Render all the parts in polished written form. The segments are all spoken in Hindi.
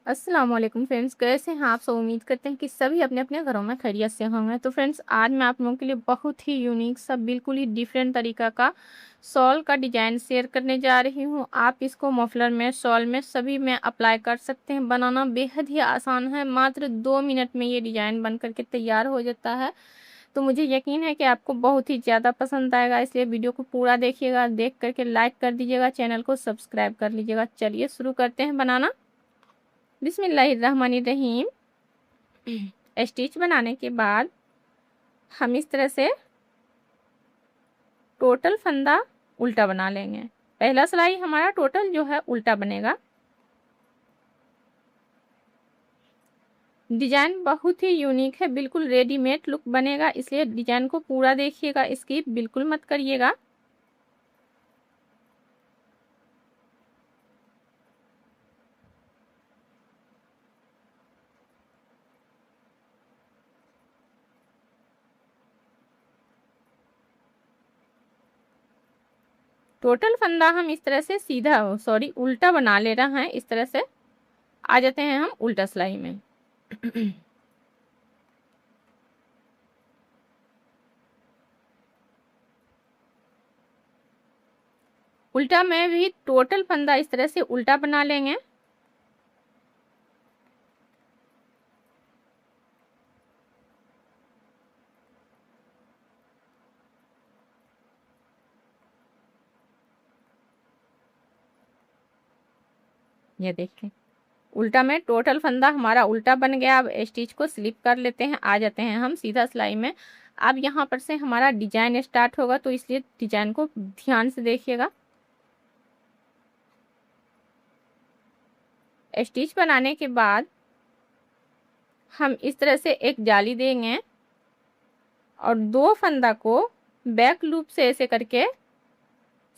अस्सलाम वालेकुम फ्रेंड्स, कैसे हैं आप सब। उम्मीद करते हैं कि सभी अपने अपने घरों में खैरियत से होंगे। तो फ्रेंड्स, आज मैं आप लोगों के लिए बहुत ही यूनिक सा बिल्कुल ही डिफरेंट तरीका का शॉल का डिज़ाइन शेयर करने जा रही हूं। आप इसको मफलर में, शॉल में, सभी में अप्लाई कर सकते हैं। बनाना बेहद ही आसान है, मात्र 2 मिनट में ये डिज़ाइन बन करके तैयार हो जाता है। तो मुझे यकीन है कि आपको बहुत ही ज़्यादा पसंद आएगा, इसलिए वीडियो को पूरा देखिएगा। देख करके लाइक कर दीजिएगा, चैनल को सब्सक्राइब कर लीजिएगा। चलिए शुरू करते हैं बनाना। बिस्मिल्लाहिर्रहमानिर्रहीम। स्टिच बनाने के बाद हम इस तरह से टोटल फंदा उल्टा बना लेंगे। पहला सिलाई हमारा टोटल जो है उल्टा बनेगा। डिजाइन बहुत ही यूनिक है, बिल्कुल रेडीमेड लुक बनेगा, इसलिए डिजाइन को पूरा देखिएगा, स्किप बिल्कुल मत करिएगा। टोटल फंदा हम इस तरह से सीधा उल्टा बना ले रहा है। इस तरह से आ जाते हैं हम उल्टा सिलाई में। उल्टा में भी टोटल फंदा इस तरह से उल्टा बना लेंगे। ये देखिए, उल्टा में टोटल फंदा हमारा उल्टा बन गया। अब स्टिच को स्लिप कर लेते हैं, आ जाते हैं हम सीधा सिलाई में। अब यहाँ पर से हमारा डिजाइन स्टार्ट होगा, तो इसलिए डिजाइन को ध्यान से देखिएगा। स्टिच बनाने के बाद हम इस तरह से एक जाली देंगे और दो फंदा को बैक लूप से ऐसे करके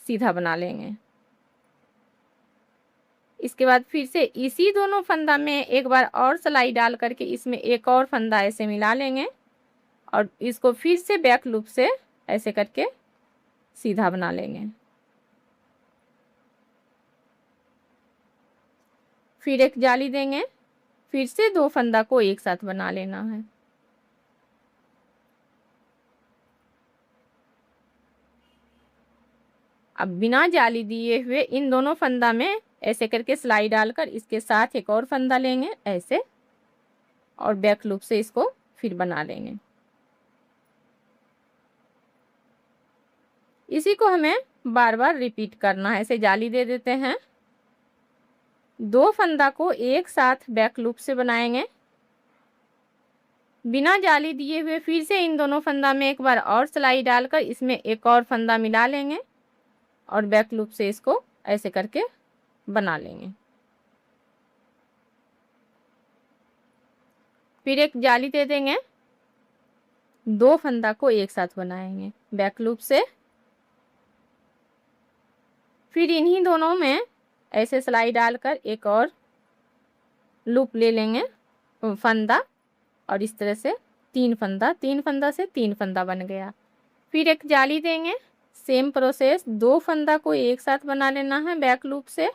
सीधा बना लेंगे। इसके बाद फिर से इसी दोनों फंदा में एक बार और सिलाई डाल करके इसमें एक और फंदा ऐसे मिला लेंगे और इसको फिर से बैक लूप से ऐसे करके सीधा बना लेंगे। फिर एक जाली देंगे, फिर से दो फंदा को एक साथ बना लेना है। अब बिना जाली दिए हुए इन दोनों फंदा में ऐसे करके सिलाई डालकर इसके साथ एक और फंदा लेंगे ऐसे, और बैक लूप से इसको फिर बना लेंगे। इसी को हमें बार बार रिपीट करना है। ऐसे जाली दे देते हैं, दो फंदा को एक साथ बैक लूप से बनाएंगे, बिना जाली दिए हुए फिर से इन दोनों फंदा में एक बार और सिलाई डालकर इसमें एक और फंदा मिला लेंगे और बैक लूप से इसको ऐसे करके बना लेंगे। फिर एक जाली दे देंगे, दो फंदा को एक साथ बनाएंगे बैक लूप से, फिर इन्हीं दोनों में ऐसे सिलाई डालकर एक और लूप ले लेंगे फंदा, और इस तरह से तीन फंदा से तीन फंदा बन गया। फिर एक जाली देंगे, सेम प्रोसेस, दो फंदा को एक साथ बना लेना है बैक लूप से,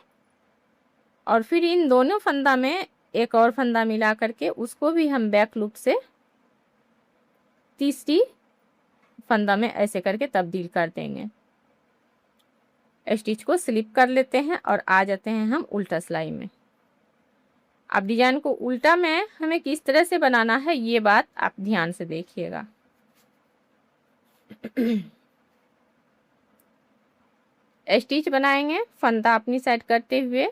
और फिर इन दोनों फंदा में एक और फंदा मिला करके उसको भी हम बैक लूप से तीसरी फंदा में ऐसे करके तब्दील कर देंगे। स्टिच को स्लिप कर लेते हैं और आ जाते हैं हम उल्टा सिलाई में। अब डिजाइन को उल्टा में हमें किस तरह से बनाना है ये बात आप ध्यान से देखिएगा। स्टिच बनाएंगे, फंदा अपनी साइड करते हुए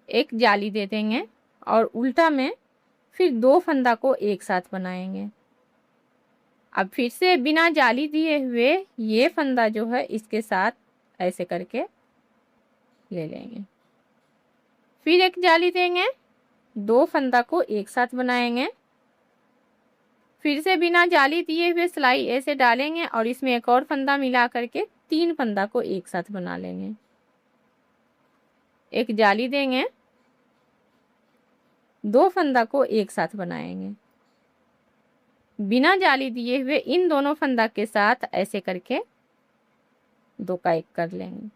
एक जाली दे देंगे और उल्टा में फिर दो फंदा को एक साथ बनाएंगे। अब फिर से बिना जाली दिए हुए ये फंदा जो है इसके साथ ऐसे करके ले लेंगे। फिर एक जाली देंगे, दो फंदा को एक साथ बनाएंगे, फिर से बिना जाली दिए हुए सिलाई ऐसे डालेंगे और इसमें एक और फंदा मिला करके तीन फंदा को एक साथ बना लेंगे। एक जाली देंगे, दो फंदा को एक साथ बनाएंगे, बिना जाली दिए हुए इन दोनों फंदा के साथ ऐसे करके दो का एक कर लेंगे।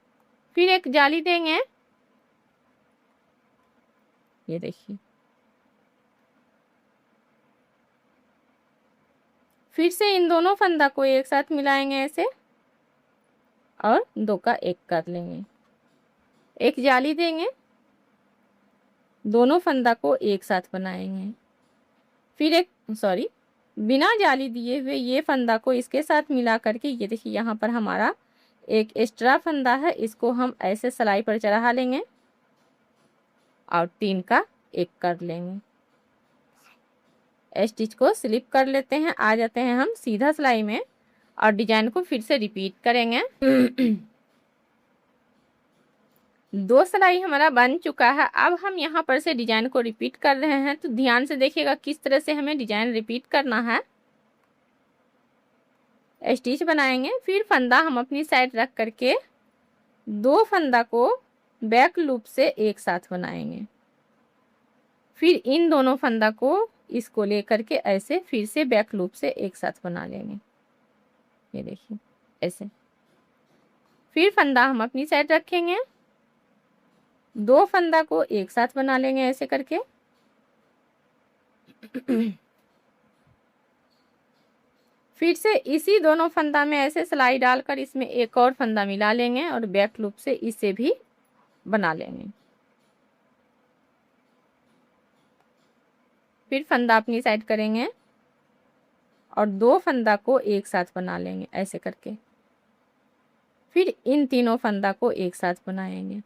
फिर एक जाली देंगे, ये देखिए। फिर से इन दोनों फंदा को एक साथ मिलाएंगे ऐसे और 2 का 1 कर लेंगे। एक जाली देंगे, दोनों फंदा को एक साथ बनाएंगे। फिर एक बिना जाली दिए हुए ये फंदा को इसके साथ मिला करके ये देखिए यहाँ पर हमारा एक एक्स्ट्रा फंदा है, इसको हम ऐसे सिलाई पर चढ़ा लेंगे और 3 का 1 कर लेंगे। स्टिच को स्लिप कर लेते हैं, आ जाते हैं हम सीधा सिलाई में और डिजाइन को फिर से रिपीट करेंगे। 2 सिलाई हमारा बन चुका है। अब हम यहाँ पर से डिजाइन को रिपीट कर रहे हैं, तो ध्यान से देखिएगा किस तरह से हमें डिजाइन रिपीट करना है। स्टिच बनाएंगे, फिर फंदा हम अपनी साइड रख करके 2 फंदा को बैक लूप से एक साथ बनाएंगे। फिर इन दोनों फंदा को इसको लेकर के ऐसे फिर से बैक लूप से एक साथ बना लेंगे। ये देखिए ऐसे। फिर फंदा हम अपनी साइड रखेंगे, 2 फंदा को एक साथ बना लेंगे ऐसे करके। फिर से इसी दोनों फंदा में ऐसे सिलाई डालकर इसमें एक और फंदा मिला लेंगे और बैक लूप से इसे भी बना लेंगे। फिर फंदा अपनी साइड करेंगे और 2 फंदा को एक साथ बना लेंगे ऐसे करके। फिर इन तीनों फंदा को एक साथ बनाएंगे।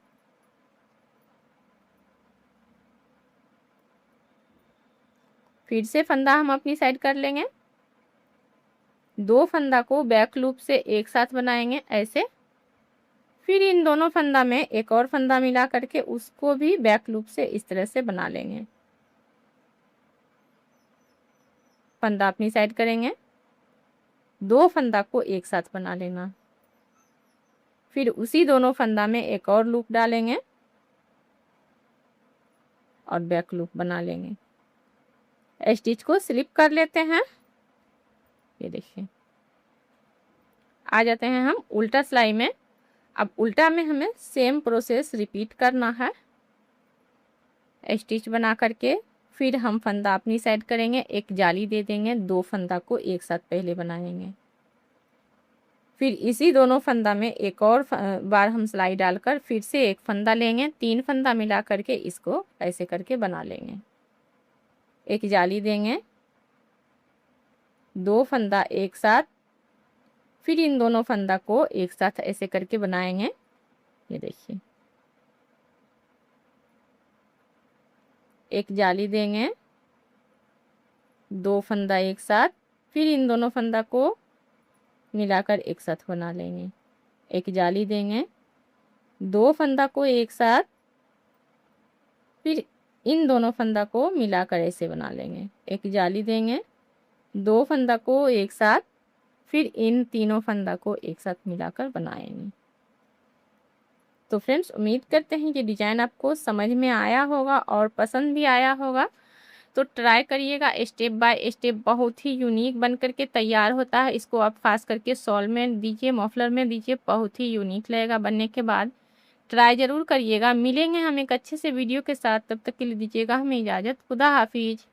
फिर से फंदा हम अपनी साइड कर लेंगे, 2 फंदा को बैक लूप से एक साथ बनाएंगे ऐसे। फिर इन दोनों फंदा में एक और फंदा मिला करके उसको भी बैक लूप से इस तरह से बना लेंगे। फंदा अपनी साइड करेंगे, 2 फंदा को एक साथ बना लेना। फिर उसी दोनों फंदा में एक और लूप डालेंगे और बैक लूप बना लेंगे। स्टिच को स्लिप कर लेते हैं। ये देखिए, आ जाते हैं हम उल्टा सिलाई में। अब उल्टा में हमें सेम प्रोसेस रिपीट करना है। स्टिच बना करके फिर हम फंदा अपनी साइड करेंगे, एक जाली दे देंगे, 2 फंदा को एक साथ पहले बनाएंगे। फिर इसी दोनों फंदा में एक और बार हम सिलाई डालकर फिर से एक फंदा लेंगे, 3 फंदा मिला करके इसको ऐसे करके बना लेंगे। एक जाली देंगे, 2 फंदा एक साथ, फिर इन दोनों फंदा को एक साथ ऐसे करके बनाएंगे। ये देखिए, एक जाली देंगे, 2 फंदा एक साथ, फिर इन दोनों फंदा को मिलाकर एक साथ बना लेंगे। एक जाली देंगे, 2 फंदा को एक साथ, फिर इन दोनों फंदा को मिलाकर ऐसे बना लेंगे। एक जाली देंगे, 2 फंदा को एक साथ, फिर इन तीनों फंदा को एक साथ मिलाकर बनाएंगे। तो फ्रेंड्स, उम्मीद करते हैं कि डिज़ाइन आपको समझ में आया होगा और पसंद भी आया होगा। तो ट्राई करिएगा, स्टेप बाय स्टेप बहुत ही यूनिक बन करके तैयार होता है। इसको आप खास करके शॉल में दीजिए, मफलर में दीजिए, बहुत ही यूनिक लगेगा बनने के बाद। ट्राई ज़रूर करिएगा। मिलेंगे हम एक अच्छे से वीडियो के साथ, तब तक के लिए दीजिएगा हमें इजाज़त। खुदा हाफिज।